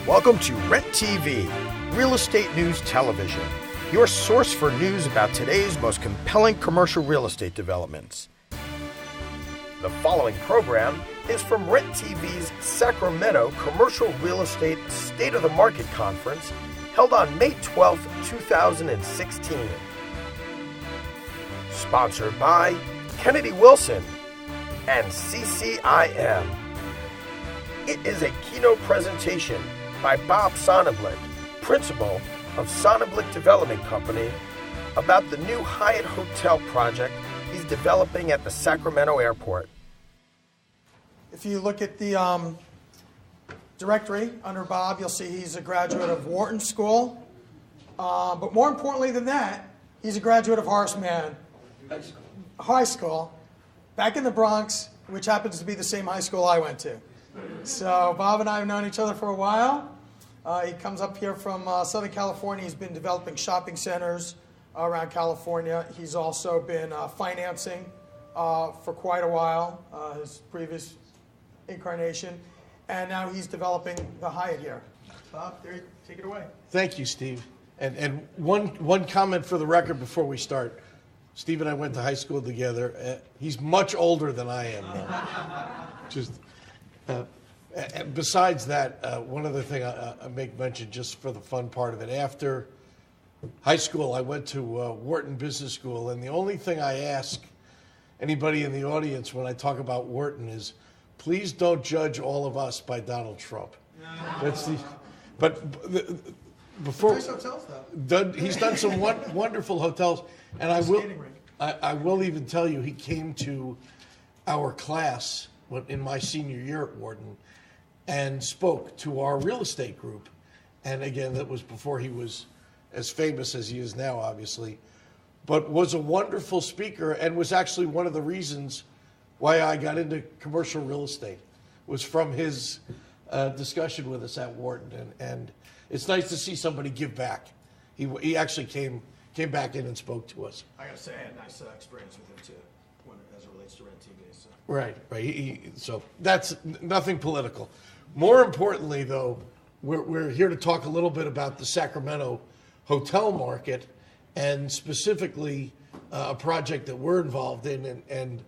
Welcome to Rentv, Real Estate News Television, your source for news about today's most compelling commercial real estate developments. The following program is from Rentv's Sacramento Commercial Real Estate State of the Market Conference held on May 12, 2016. Sponsored by Kennedy Wilson and CCIM. It is a keynote presentation by Bob Sonnenblick, principal of Sonnenblick Development Company, about the new Hyatt Hotel project he's developing at the Sacramento Airport. If you look at the directory under Bob, you'll see he's a graduate of Wharton School. But more importantly than that, he's a graduate of Horace Mann High School, back in the Bronx, which happens to be the same high school I went to. So Bob and I have known each other for a while. He comes up here from Southern California. He's been developing shopping centers around California. He's also been financing for quite a while, his previous incarnation. And now he's developing the Hyatt here. Bob, there, take it away. Thank you, Steve. And one comment for the record before we start. Steve and I went to high school together. He's much older than I am now. Besides that, one other thing I make mention just for the fun part of it. After high school, I went to Wharton Business School, and the only thing I ask anybody in the audience when I talk about Wharton is, please don't judge all of us by Donald Trump. Before Nice hotels, though. He's done some wonderful hotels, and I will even tell you, he came to our class in my senior year at Wharton and spoke to our real estate group. And again, that was before he was as famous as he is now, obviously, but was a wonderful speaker and was actually one of the reasons why I got into commercial real estate, was from his discussion with us at Wharton. And it's nice to see somebody give back. He actually came back in and spoke to us. I got to say, I had a nice experience with him, too, as it relates to Rentv. So. Right. So that's nothing political. More importantly, though, we're here to talk a little bit about the Sacramento hotel market, and specifically a project that we're involved in, and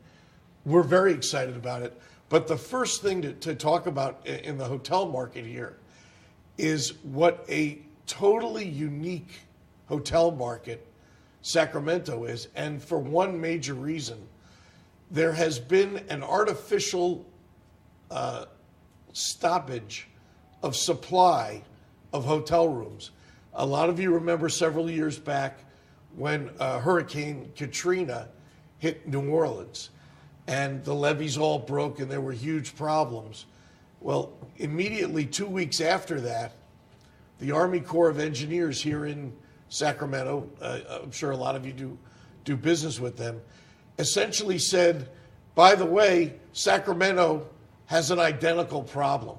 we're very excited about it. But the first thing to talk about in the hotel market here is what a totally unique hotel market Sacramento is, and for one major reason. There has been an artificial stoppage of supply of hotel rooms. A lot of you remember several years back when Hurricane Katrina hit New Orleans and the levees all broke and there were huge problems. Well, immediately 2 weeks after that, the Army Corps of Engineers here in Sacramento, I'm sure a lot of you do business with them, essentially said, by the way, Sacramento has an identical problem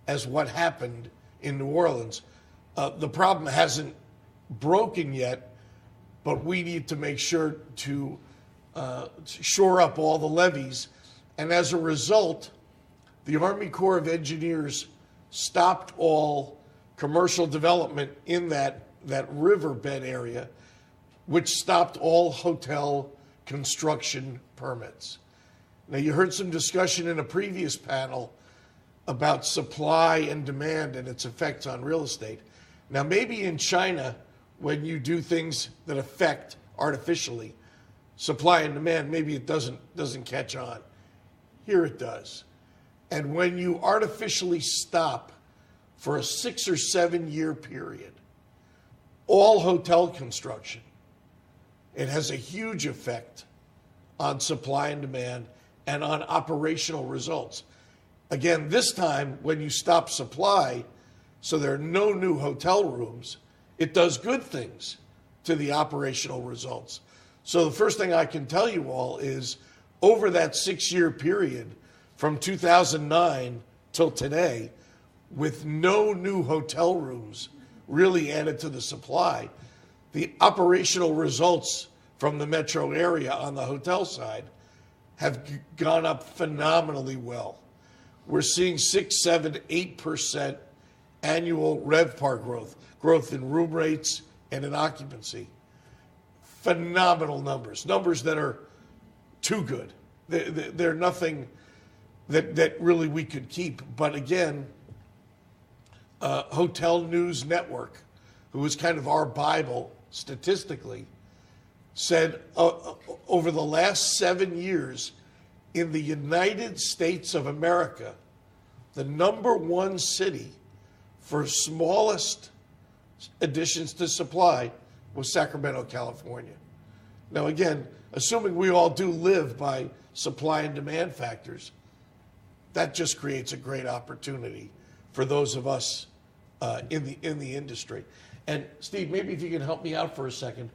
as what happened in New Orleans. The problem hasn't broken yet, but we need to make sure to shore up all the levees. And as a result, the Army Corps of Engineers stopped all commercial development in that riverbed area, which stopped all hotel construction permits. Now, you heard some discussion in a previous panel about supply and demand and its effects on real estate. Now, maybe in China, when you do things that affect artificially supply and demand, maybe it doesn't catch on. Here it does. And when you artificially stop for a 6 or 7 year period all hotel construction, it has a huge effect on supply and demand and on operational results. Again, this time when you stop supply, so there are no new hotel rooms, it does good things to the operational results. So the first thing I can tell you all is, over that 6 year period from 2009 till today, with no new hotel rooms really added to the supply, the operational results from the metro area on the hotel side have gone up phenomenally well. We're seeing 6, 7, 8% annual RevPAR growth in room rates and in occupancy. Phenomenal numbers that are too good. They're nothing that really we could keep. But again, Hotel News Network, who was kind of our Bible statistically, said over the last 7 years in the United States of America, the number one city for smallest additions to supply was Sacramento, California. Now again, assuming we all do live by supply and demand factors, that just creates a great opportunity for those of us in the industry. And Steve, maybe if you can help me out for a second.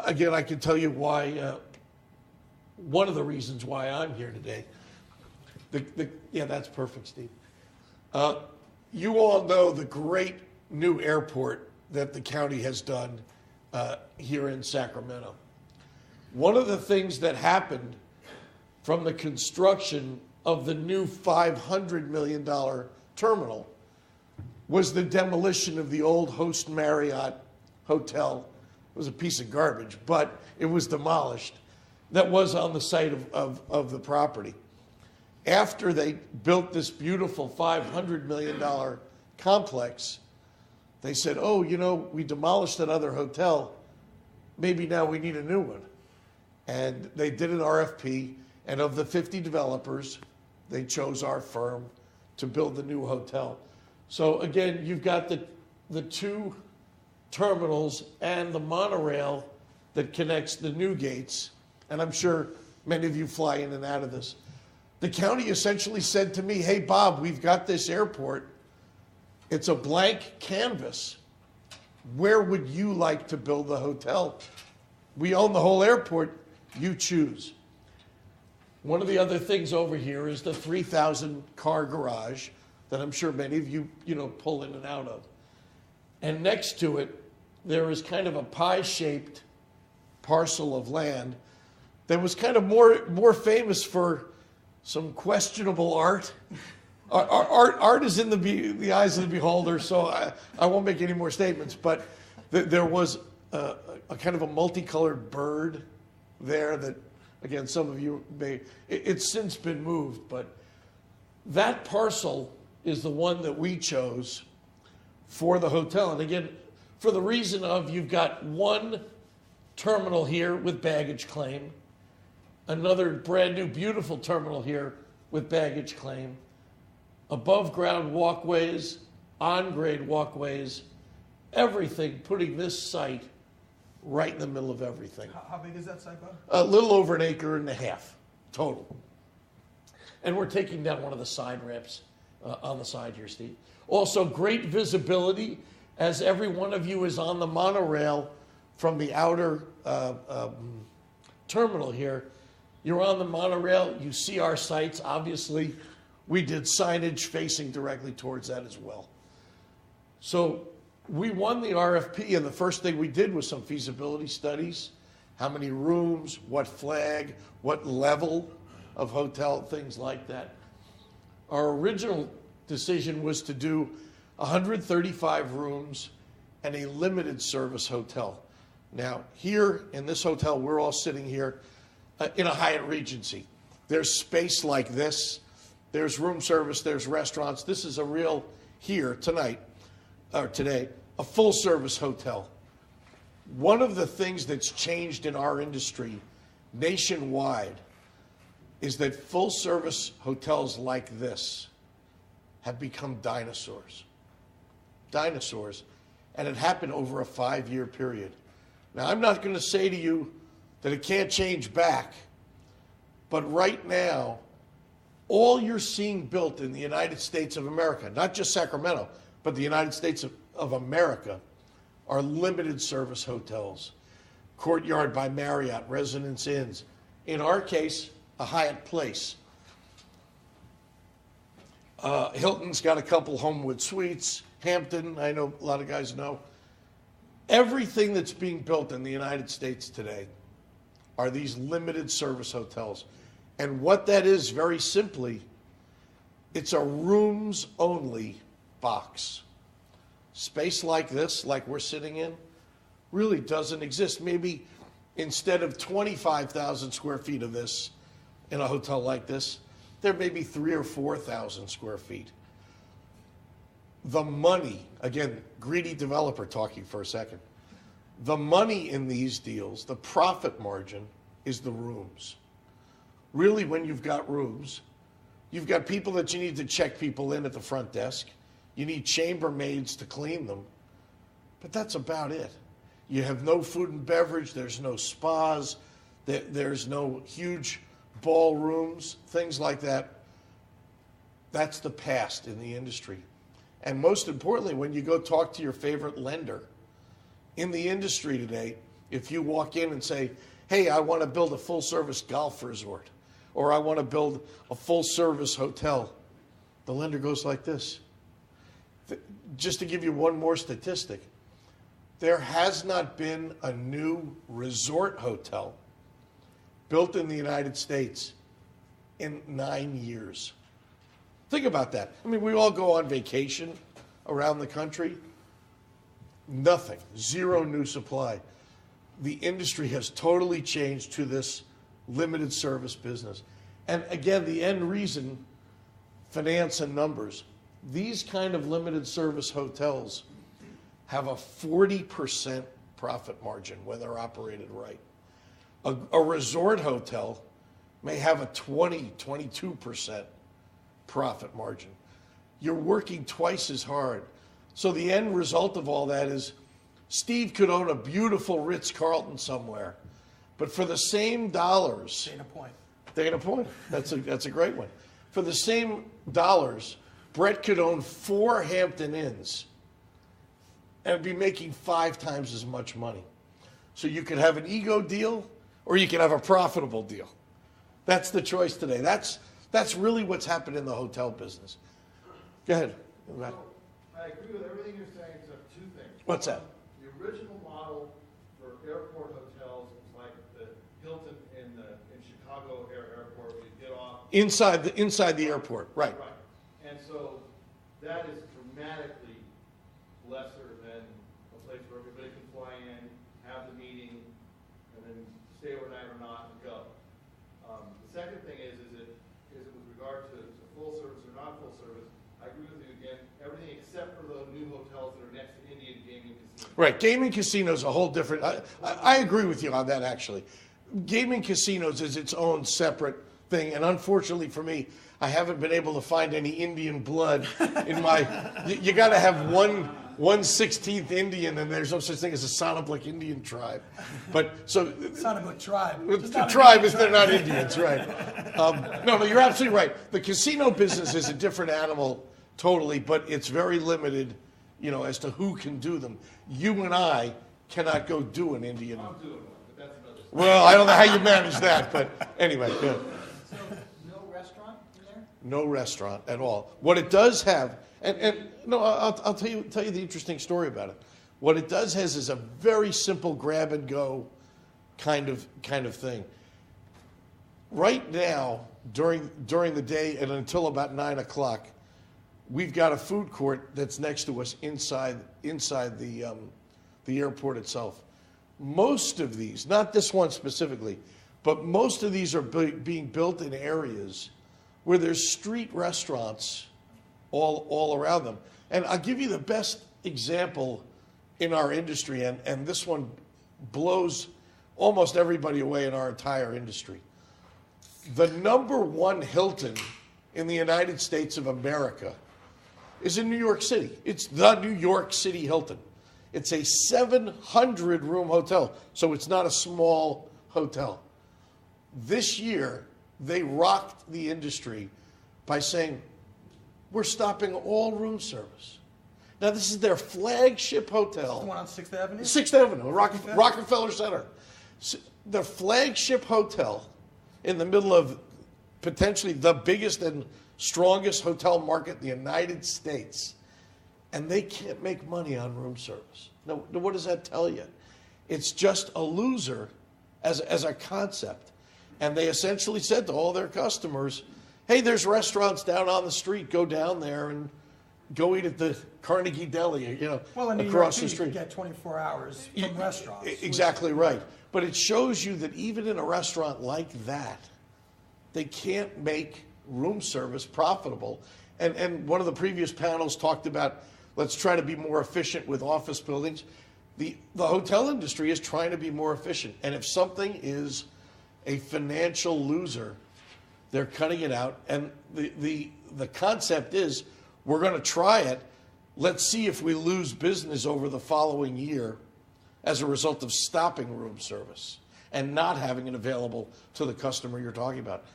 Again, I can tell you why. One of the reasons why I'm here today. Yeah, that's perfect, Steve. You all know the great new airport that the county has done here in Sacramento. One of the things that happened from the construction of the new $500 million terminal was the demolition of the old Host Marriott Hotel. It was a piece of garbage, but it was demolished. That was on the site of the property. After they built this beautiful $500 million complex, they said, oh, you know, we demolished that other hotel. Maybe now we need a new one. And they did an RFP, and of the 50 developers, they chose our firm to build the new hotel. So again, you've got the two terminals and the monorail that connects the new gates. And I'm sure many of you fly in and out of this. The county essentially said to me, hey, Bob, we've got this airport. It's a blank canvas. Where would you like to build the hotel? We own the whole airport. You choose. One of the other things over here is the 3,000 car garage that I'm sure many of you, pull in and out of. And next to it, there is kind of a pie-shaped parcel of land that was kind of more famous for some questionable art. Art is in the eyes of the beholder, so I won't make any more statements. But there was a kind of a multicolored bird there that, again, some of you may. It's since been moved, but that parcel is the one that we chose for the hotel. And again, for the reason of you've got one terminal here with baggage claim, another brand new beautiful terminal here with baggage claim, above ground walkways, on grade walkways, everything, putting this site right in the middle of everything. How big is that site, Bob? A little over 1.5 acres total. And we're taking down one of the side ramps on the side here, Steve. Also, great visibility as every one of you is on the monorail from the outer terminal here. You're on the monorail, you see our sites. Obviously, we did signage facing directly towards that as well. So we won the RFP, and the first thing we did was some feasibility studies. How many rooms, what flag, what level of hotel, things like that. Our original decision was to do 135 rooms and a limited service hotel. Now, here in this hotel, we're all sitting here in a Hyatt Regency. There's space like this. There's room service, there's restaurants. This is a real, here tonight, or today, a full service hotel. One of the things that's changed in our industry nationwide is that full service hotels like this have become dinosaurs. Dinosaurs. And it happened over a 5-year period. Now, I'm not going to say to you that it can't change back, but right now, all you're seeing built in the United States of America, not just Sacramento, but the United States of America, are limited service hotels. Courtyard by Marriott, Residence Inns. In our case, a Hyatt Place. Hilton's got a couple Homewood Suites. Hampton, I know a lot of guys know. Everything that's being built in the United States today are these limited service hotels. And what that is, very simply, it's a rooms only box. Space like this, like we're sitting in, really doesn't exist. Maybe instead of 25,000 square feet of this in a hotel like this, there may be 3,000 or 4,000 square feet. The money, again, greedy developer talking for a second, the money in these deals, the profit margin, is the rooms. Really, when you've got rooms, you've got people that you need to check people in at the front desk. You need chambermaids to clean them. But that's about it. You have no food and beverage. There's no spas. There's no huge ballrooms, things like that. That's the past in the industry. And most importantly, when you go talk to your favorite lender in the industry today, if you walk in and say, hey, I want to build a full-service golf resort, or I want to build a full-service hotel, the lender goes like this. Just to give you one more statistic, there has not been a new resort hotel built in the United States in 9 years. Think about that. I mean, we all go on vacation around the country. Nothing, zero new supply. The industry has totally changed to this limited service business. And again, the end reason, finance and numbers. These kind of limited service hotels have a 40% profit margin when they're operated right. A resort hotel may have a 22% profit margin. You're working twice as hard. So the end result of all that is Steve could own a beautiful Ritz-Carlton somewhere, but for the same dollars... Dana Point. That's a great one. For the same dollars, Brett could own 4 Hampton Inns and be making 5 times as much money. So you could have an ego deal or you can have a profitable deal. That's the choice today. That's really what's happened in the hotel business. Go ahead. So, I agree with everything you're saying except 2 things. What's that? The original model for airport hotels was like the Hilton in Chicago Airport, where you get off Inside the airport, right. Right. And so that is dramatically lesser than a place where everybody can fly in, have the meeting, and then stay overnight or not and go. The second thing is it with regard to full service or not full service, I agree with you again, everything except for the new hotels that are next to Indian gaming casinos. Right, gaming casinos are a whole different. I agree with you on that, actually. Gaming casinos is its own separate thing, and unfortunately for me, I haven't been able to find any Indian blood in my. You got to have one 1/16th Indian, and there's no such thing as a Sonnenblick Indian tribe. But so Sonnenblick tribe. the tribe is they're not Indians, right? No, you're absolutely right. The casino business is a different animal totally, but it's very limited, as to who can do them. You and I cannot go do an Indian. I'm doing one, but that's another story. Well, I don't know how you manage that, but anyway, yeah. So no restaurant in there? No restaurant at all. What it does have, I'll tell you the interesting story about it. What it does has is a very simple grab and go kind of thing. Right now, during the day and until about 9 o'clock, we've got a food court that's next to us inside the airport itself. Most of these, not this one specifically, but most of these are being built in areas where there's street restaurants all around them. And I'll give you the best example in our industry, and this one blows almost everybody away in our entire industry. The number 1 Hilton in the United States of America is in New York City. It's the New York City Hilton. It's a 700-room hotel, so it's not a small hotel. This year, they rocked the industry by saying, we're stopping all room service. Now, this is their flagship hotel. The one on 6th Avenue? 6th Avenue, Rockefeller Center. The flagship hotel in the middle of potentially the biggest and strongest hotel market in the United States. And they can't make money on room service. Now, what does that tell you? It's just a loser as a concept. And they essentially said to all their customers, hey, there's restaurants down on the street. Go down there and go eat at the Carnegie Deli, Well, in New York, across too, the you street. can get 24 hours from restaurants. Exactly right. But it shows you that even in a restaurant like that, they can't make room service profitable. And one of the previous panels talked about, let's try to be more efficient with office buildings. The hotel industry is trying to be more efficient. And if something is a financial loser, they're cutting it out. And the concept is, we're going to try it. Let's see if we lose business over the following year as a result of stopping room service and not having it available to the customer you're talking about.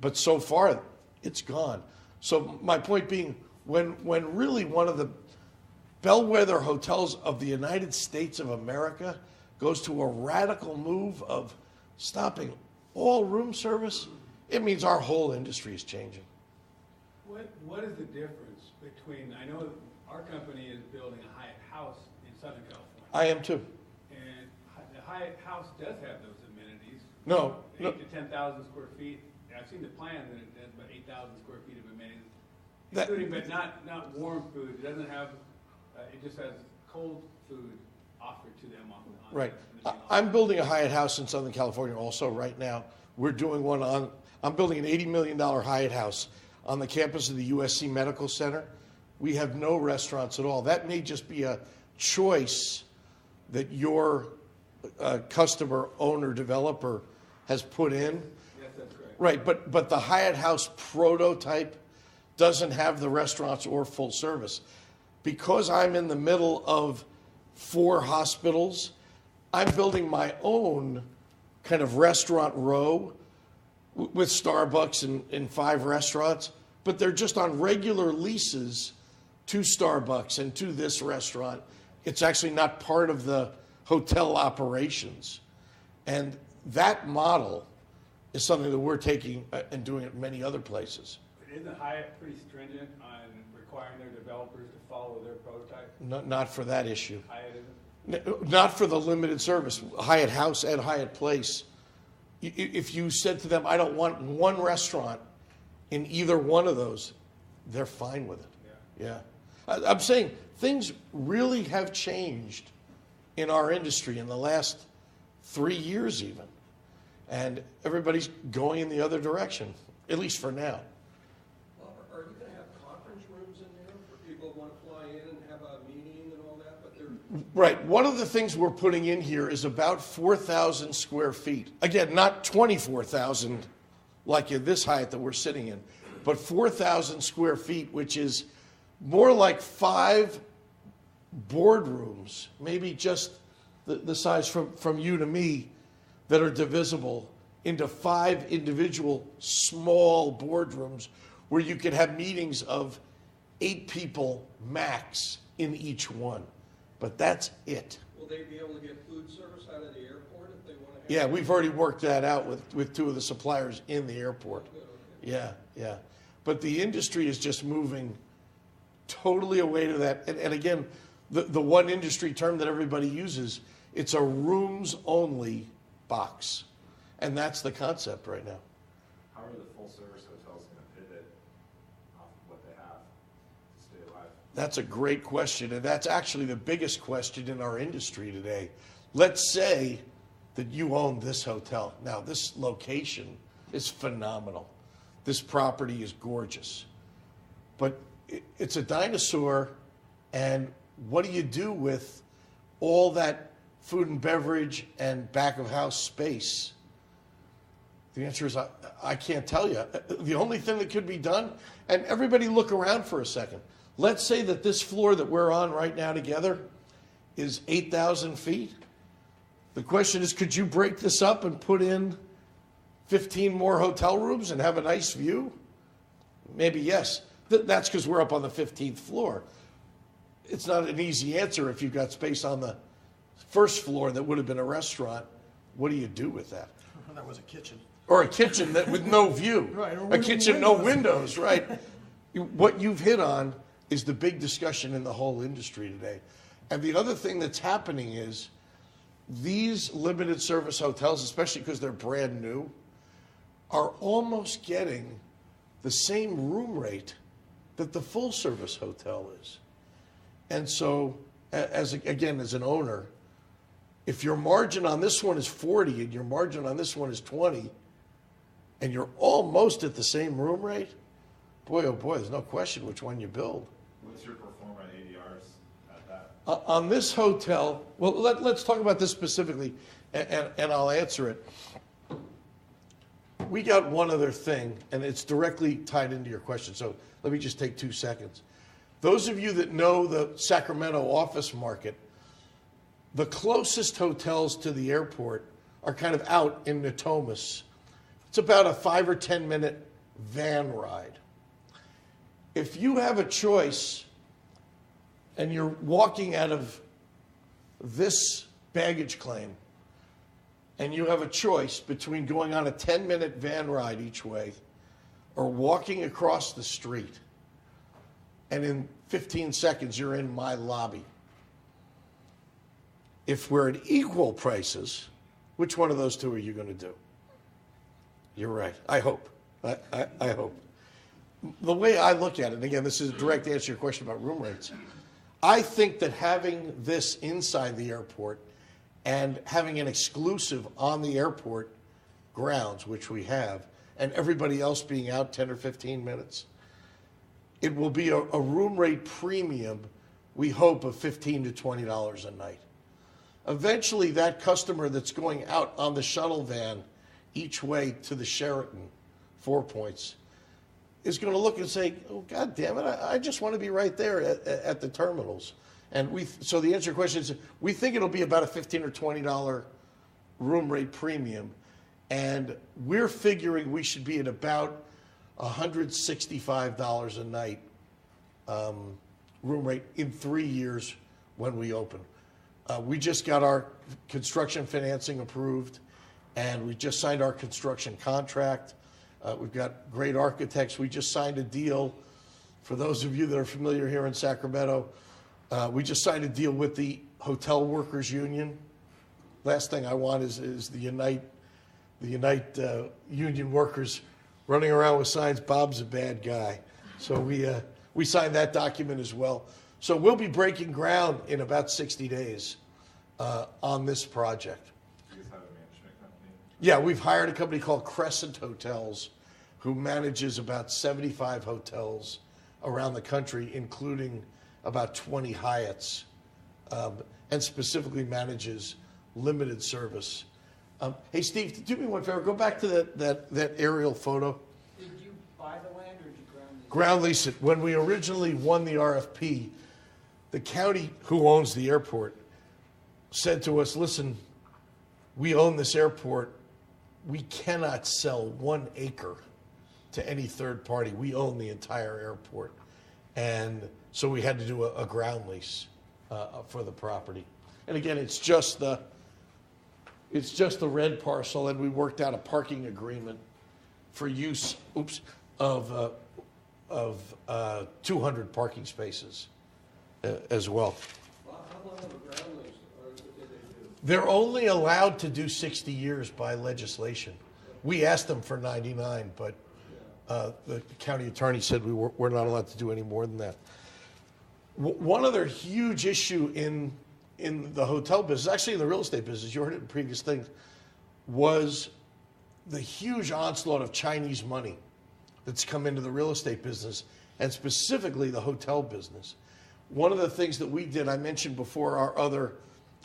But so far, it's gone. So my point being, when really one of the bellwether hotels of the United States of America goes to a radical move of stopping all room service, it means our whole industry is changing. What is the difference between, I know our company is building a Hyatt House in Southern California. I am too. And the Hyatt House does have those amenities. No. 8 to 10,000 square feet. I've seen the plans and it has about 8,000 square feet of amenities, including, but not warm food. It doesn't have, it just has cold food offered to them on Right. the I'm building a Hyatt House in Southern California also right now. We're doing one I'm building an $80 million Hyatt House on the campus of the USC Medical Center. We have no restaurants at all. That may just be a choice that your customer, owner, developer has put in. Yes, that's correct. Right, but the Hyatt House prototype doesn't have the restaurants or full service. Because I'm in the middle of 4 hospitals, I'm building my own kind of restaurant row with Starbucks and 5 restaurants, but they're just on regular leases to Starbucks and to this restaurant. It's actually not part of the hotel operations. And that model is something that we're taking and doing at many other places. Isn't Hyatt pretty stringent on requiring their developers to follow their prototype? Not for that issue. Hyatt isn't? Not for the limited service. Hyatt House and Hyatt Place, if you said to them, I don't want one restaurant in either one of those, they're fine with it. Yeah. I'm saying things really have changed in our industry in the last 3 years even. And everybody's going in the other direction, at least for now. Well, are you going to have conference rooms in there for people who want to fly in and have a meeting and all that? But they're Right. One of the things we're putting in here is about 4,000 square feet. Again, not 24,000 like in this Hyatt that we're sitting in, but 4,000 square feet, which is more like 5 boardrooms, maybe just the size from you to me, that are divisible into 5 individual small boardrooms where you could have meetings of 8 people max in each one. But that's it. will they be able to get food service out of the airport if they want to have? Yeah, we've already worked that out with 2 of the suppliers in the airport. Good, okay. Yeah. But the industry is just moving totally away to that. And again, the one industry term that everybody uses, it's a rooms only box. And that's the concept right now. How are the full-service hotels going to pivot off of what they have to stay alive? That's a great question, and that's actually the biggest question in our industry today. Let's say that you own this hotel. Now, this location is phenomenal. This property is gorgeous. But it's a dinosaur, and what do you do with all that food and beverage and back-of-house space? The answer is I can't tell you. The only thing that could be done, and everybody look around for a second. Let's say that this floor that we're on right now together is 8,000 feet. The question is, could you break this up and put in 15 more hotel rooms and have a nice view? Maybe yes. That's because we're up on the 15th floor. It's not an easy answer if you've got space on the first floor that would have been a restaurant. What do you do with that? That was a kitchen. Or a kitchen that with no view. Right, or A with kitchen, no windows. windows, right? What you've hit on is the big discussion in the whole industry today. And the other thing that's happening is these limited service hotels, especially because they're brand new, are almost getting the same room rate that the full-service hotel is. And so, as an owner, if your margin on this one is 40 and your margin on this one is 20, and you're almost at the same room rate, boy, oh boy, there's no question which one you build. What's your pro forma ADRs at that? On this hotel, well, let's talk about this specifically, and I'll answer it. We got one other thing, and it's directly tied into your question, so let me just take 2 seconds. Those of you that know the Sacramento office market, the closest hotels to the airport are kind of out in Natomas. It's about a 5 or 10 minute van ride. If you have a choice and you're walking out of this baggage claim and you have a choice between going on a 10-minute van ride each way or walking across the street, and in 15 seconds you're in my lobby. If we're at equal prices, which one of those two are you going to do? You're right. I hope. I hope. The way I look at it, and again, this is a direct answer to your question about room rates. I think that having this inside the airport and having an exclusive on the airport grounds, which we have, and everybody else being out 10 or 15 minutes, it will be a room rate premium, we hope, of $15 to $20 a night. Eventually, that customer that's going out on the shuttle van each way to the Sheraton, 4 Points, is going to look and say, oh, God damn it, I just want to be right there at the terminals. And so the answer to your question is, we think it'll be about a $15 or $20 room rate premium. And we're figuring we should be at about $165 a night room rate in 3 years when we open. We just got our construction financing approved, and we just signed our construction contract. We've got great architects. We just signed a deal. For those of you that are familiar here in Sacramento, we just signed a deal with the Hotel Workers Union. Last thing I want is the Unite union workers running around with signs, Bob's a bad guy. So we signed that document as well. So we'll be breaking ground in about 60 days on this project. Do you guys have a management company? Yeah, we've hired a company called Crescent Hotels, who manages about 75 hotels around the country, including about 20 Hyatts, and specifically manages limited service. Hey, Steve, do me one favor. Go back to that aerial photo. Did you buy the land or did you ground lease? Ground lease it. When we originally won the RFP, the county who owns the airport said to us, listen, we own this airport. We cannot sell 1 acre to any third party. We own the entire airport. And so we had to do a ground lease for the property. And again, it's just the red parcel, and we worked out a parking agreement for use, of 200 parking spaces as well. How long of a ground lease did they do? They're only allowed to do 60 years by legislation. We asked them for 99, but the county attorney said we're not allowed to do any more than that. One other huge issue in the hotel business, actually in the real estate business, you heard it in previous things, was the huge onslaught of Chinese money that's come into the real estate business, and specifically the hotel business. One of the things that we did, I mentioned before,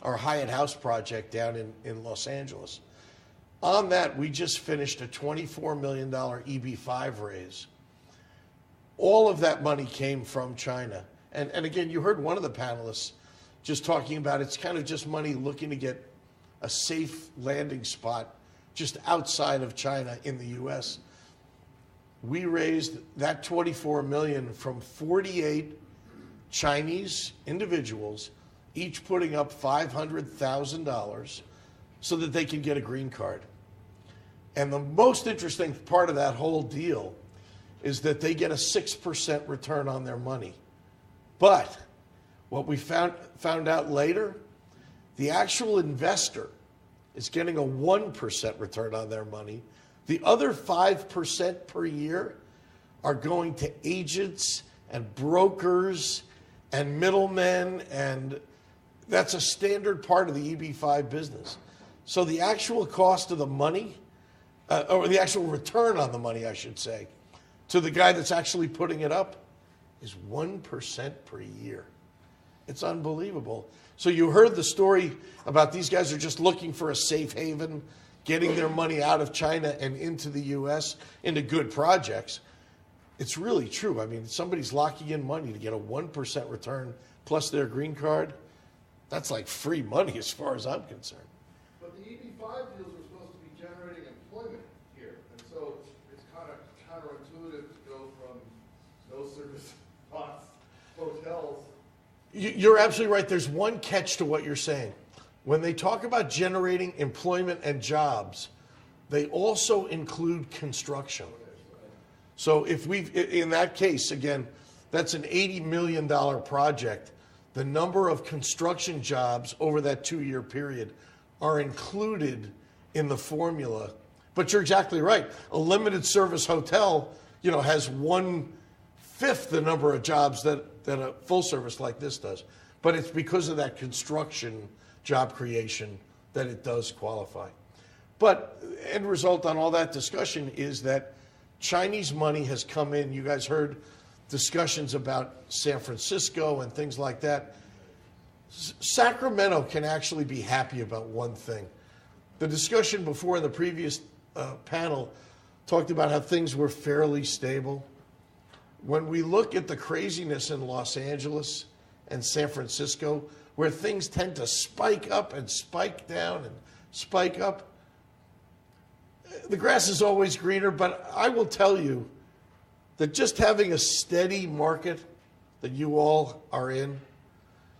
our Hyatt House project down in Los Angeles. On that, we just finished a $24 million EB5 raise. All of that money came from China. And again, you heard one of the panelists just talking about it's kind of just money looking to get a safe landing spot just outside of China in the U.S. We raised that $24 million from 48 Chinese individuals, each putting up $500,000 so that they can get a green card. And the most interesting part of that whole deal is that they get a 6% return on their money. But what we found out later, the actual investor is getting a 1% return on their money. The other 5% per year are going to agents and brokers and middlemen, and that's a standard part of the EB-5 business. So the actual cost of the money, or the actual return on the money, I should say, to the guy that's actually putting it up is 1% per year. It's unbelievable. So you heard the story about these guys are just looking for a safe haven, getting their money out of China and into the U.S. into good projects. It's really true. I mean, somebody's locking in money to get a 1% return plus their green card. That's like free money as far as I'm concerned. But the EB-5 deals are supposed to be generating employment here. And so it's kind of counterintuitive to go from no service spots, hotels. You're absolutely right. There's one catch to what you're saying. When they talk about generating employment and jobs, they also include construction. So if in that case, again, that's an $80 million project. The number of construction jobs over that 2-year period are included in the formula. But you're exactly right. A limited service hotel, has 1/5 the number of jobs that a full service like this does. But it's because of that construction job creation that it does qualify. But end result on all that discussion is that Chinese money has come in. You guys heard discussions about San Francisco and things like that. Sacramento can actually be happy about one thing. The discussion before in the previous panel talked about how things were fairly stable. When we look at the craziness in Los Angeles and San Francisco, where things tend to spike up and spike down and spike up, the grass is always greener, but I will tell you that just having a steady market that you all are in,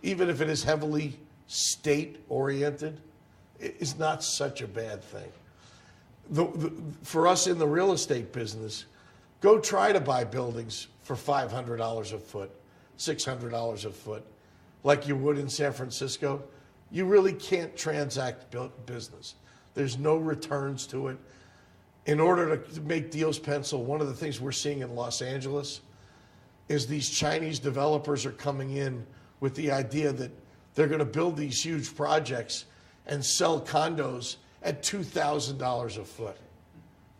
even if it is heavily state-oriented, is not such a bad thing. For us in the real estate business, go try to buy buildings for $500 a foot, $600 a foot, like you would in San Francisco. You really can't transact business. There's no returns to it. In order to make deals pencil, one of the things we're seeing in Los Angeles is these Chinese developers are coming in with the idea that they're going to build these huge projects and sell condos at $2,000 a foot.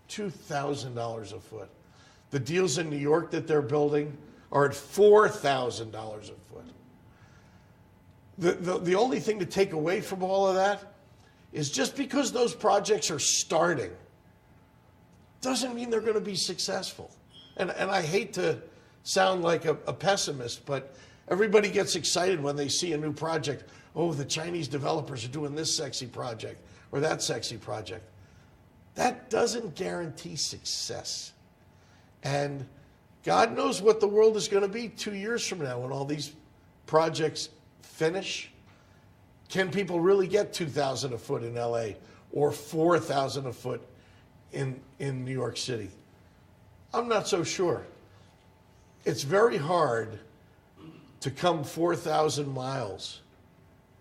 $2,000 a foot. The deals in New York that they're building are at $4,000 a foot. The only thing to take away from all of that is just because those projects are starting doesn't mean they're going to be successful. And I hate to sound like a pessimist, but everybody gets excited when they see a new project. Oh, the Chinese developers are doing this sexy project or that sexy project. That doesn't guarantee success. And God knows what the world is going to be 2 years from now when all these projects finish. Can people really get $2,000 a foot in LA or $4,000 a foot in New York City? I'm not so sure. It's very hard to come 4,000 miles,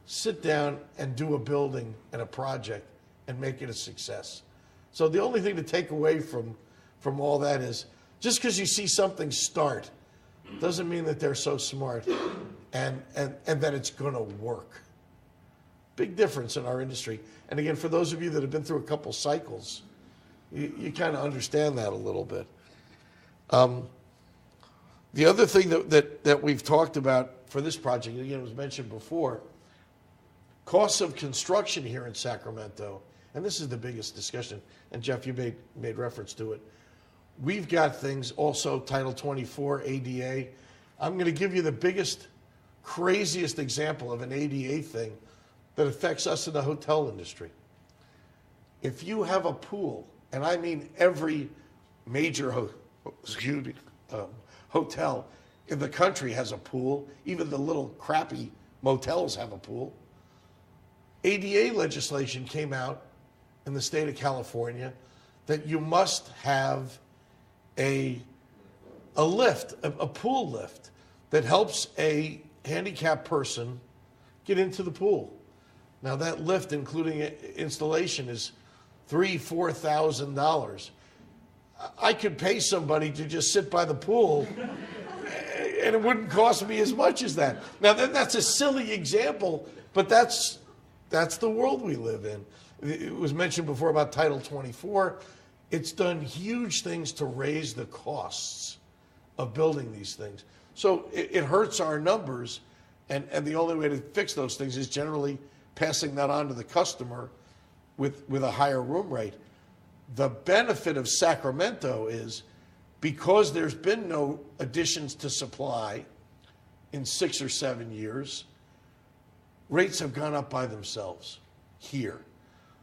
sit down and do a building and a project and make it a success. So the only thing to take away from all that is just because you see something start doesn't mean that they're so smart and that it's going to work. Big difference in our industry. And again, for those of you that have been through a couple cycles, you kind of understand that a little bit. The other thing that we've talked about for this project, again, it was mentioned before, costs of construction here in Sacramento, and this is the biggest discussion, and Jeff, you made reference to it. We've got things also, Title 24, ADA. I'm going to give you the biggest, craziest example of an ADA thing that affects us in the hotel industry. If you have a pool, and I mean every major hotel in the country has a pool, even the little crappy motels have a pool. ADA legislation came out in the state of California that you must have a lift, a pool lift that helps a handicapped person get into the pool. Now that lift, including installation, is $3,000-$4,000. I could pay somebody to just sit by the pool and it wouldn't cost me as much as that. Now, that's a silly example, but that's the world we live in. It was mentioned before about Title 24. It's done huge things to raise the costs of building these things. So it hurts our numbers, and the only way to fix those things is generally passing that on to the customer with a higher room rate. The benefit of Sacramento is because there's been no additions to supply in 6 or 7 years, rates have gone up by themselves here.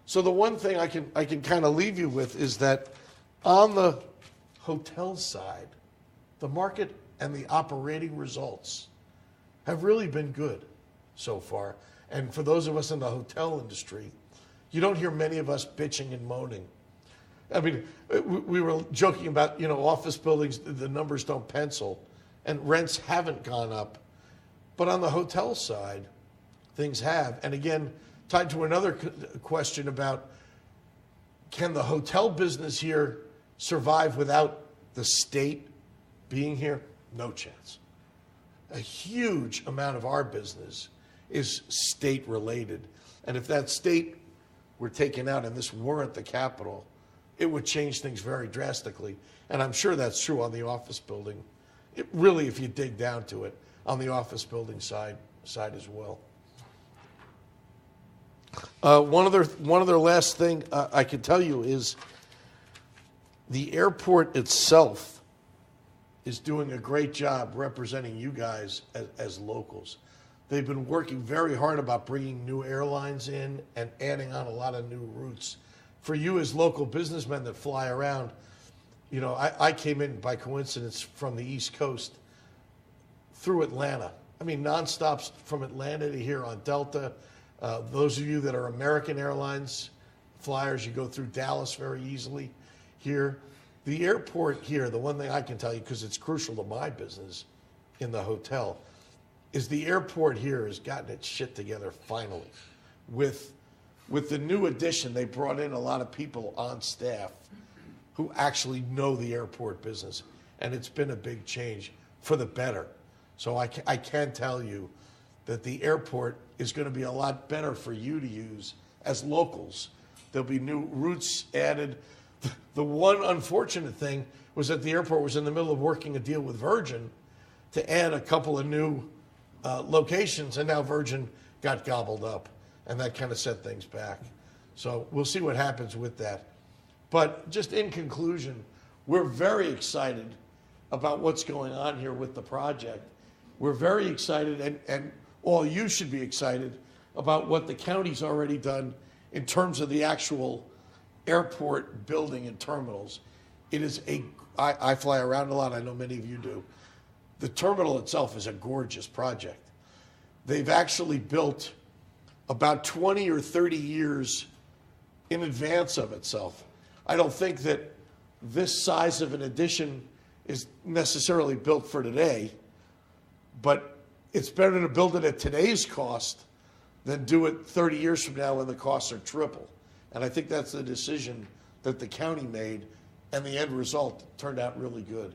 So the one thing I can kind of leave you with is that on the hotel side, the market and the operating results have really been good so far. And for those of us in the hotel industry, you don't hear many of us bitching and moaning. I mean, we were joking about, office buildings, the numbers don't pencil, and rents haven't gone up. But on the hotel side, things have. And again, tied to another question about, can the hotel business here survive without the state being here? No chance. A huge amount of our business is state related. And if that state were taken out and this weren't the capital, it would change things very drastically. And I'm sure that's true on the office building. It really, if you dig down to it, on the office building side as well. One other last thing I can tell you is the airport itself is doing a great job representing you guys as locals. They've been working very hard about bringing new airlines in and adding on a lot of new routes. For you as local businessmen that fly around, I came in by coincidence from the East Coast through Atlanta. I mean, nonstops from Atlanta to here on Delta. Those of you that are American Airlines flyers, you go through Dallas very easily here. The airport here, the one thing I can tell you, because it's crucial to my business in the hotel, is the airport here has gotten its shit together finally. With the new addition, they brought in a lot of people on staff who actually know the airport business, and it's been a big change for the better. So I can tell you that the airport is going to be a lot better for you to use as locals. There'll be new routes added. The one unfortunate thing was that the airport was in the middle of working a deal with Virgin to add a couple of new locations, and now Virgin got gobbled up, and that kind of set things back. So we'll see what happens with that. But just in conclusion, we're very excited about what's going on here with the project. We're very excited, and all you should be excited about what the county's already done in terms of the actual airport building and terminals. It is I fly around a lot, I know many of you do. The terminal itself is a gorgeous project. They've actually built about 20 or 30 years in advance of itself. I don't think that this size of an addition is necessarily built for today, but it's better to build it at today's cost than do it 30 years from now when the costs are triple. And I think that's the decision that the county made, and the end result turned out really good.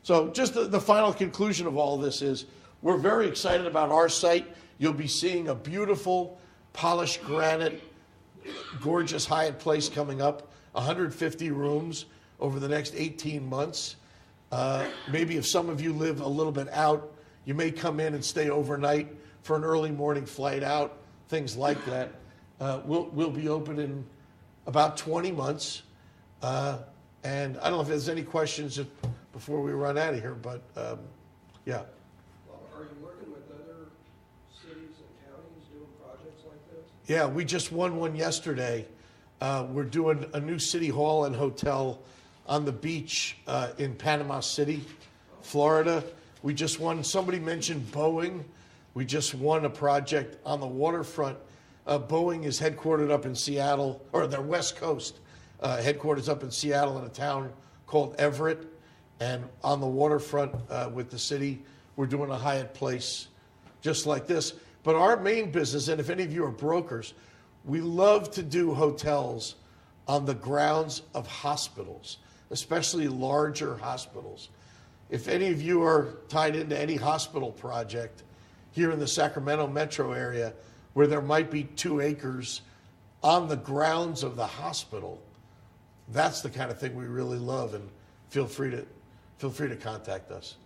So just the final conclusion of all this is we're very excited about our site. You'll be seeing a beautiful, polished granite, gorgeous Hyatt Place coming up, 150 rooms over the next 18 months. Maybe if some of you live a little bit out, you may come in and stay overnight for an early morning flight out, things like that. We'll be open in about 20 months. And I don't know if there's any questions before we run out of here, but yeah. Well, are you working with other cities and counties doing projects like this? Yeah, we just won one yesterday. We're doing a new city hall and hotel on the beach in Panama City, Florida. We just won, somebody mentioned Boeing. We just won a project on the waterfront. Boeing is headquartered up in Seattle, or their West Coast, headquarters up in Seattle in a town called Everett. And on the waterfront with the city, we're doing a Hyatt Place just like this. But our main business, and if any of you are brokers, we love to do hotels on the grounds of hospitals, especially larger hospitals. if any of you are tied into any hospital project here in the Sacramento metro area where there might be 2 acres on the grounds of the hospital, that's the kind of thing we really love, and feel free to contact us.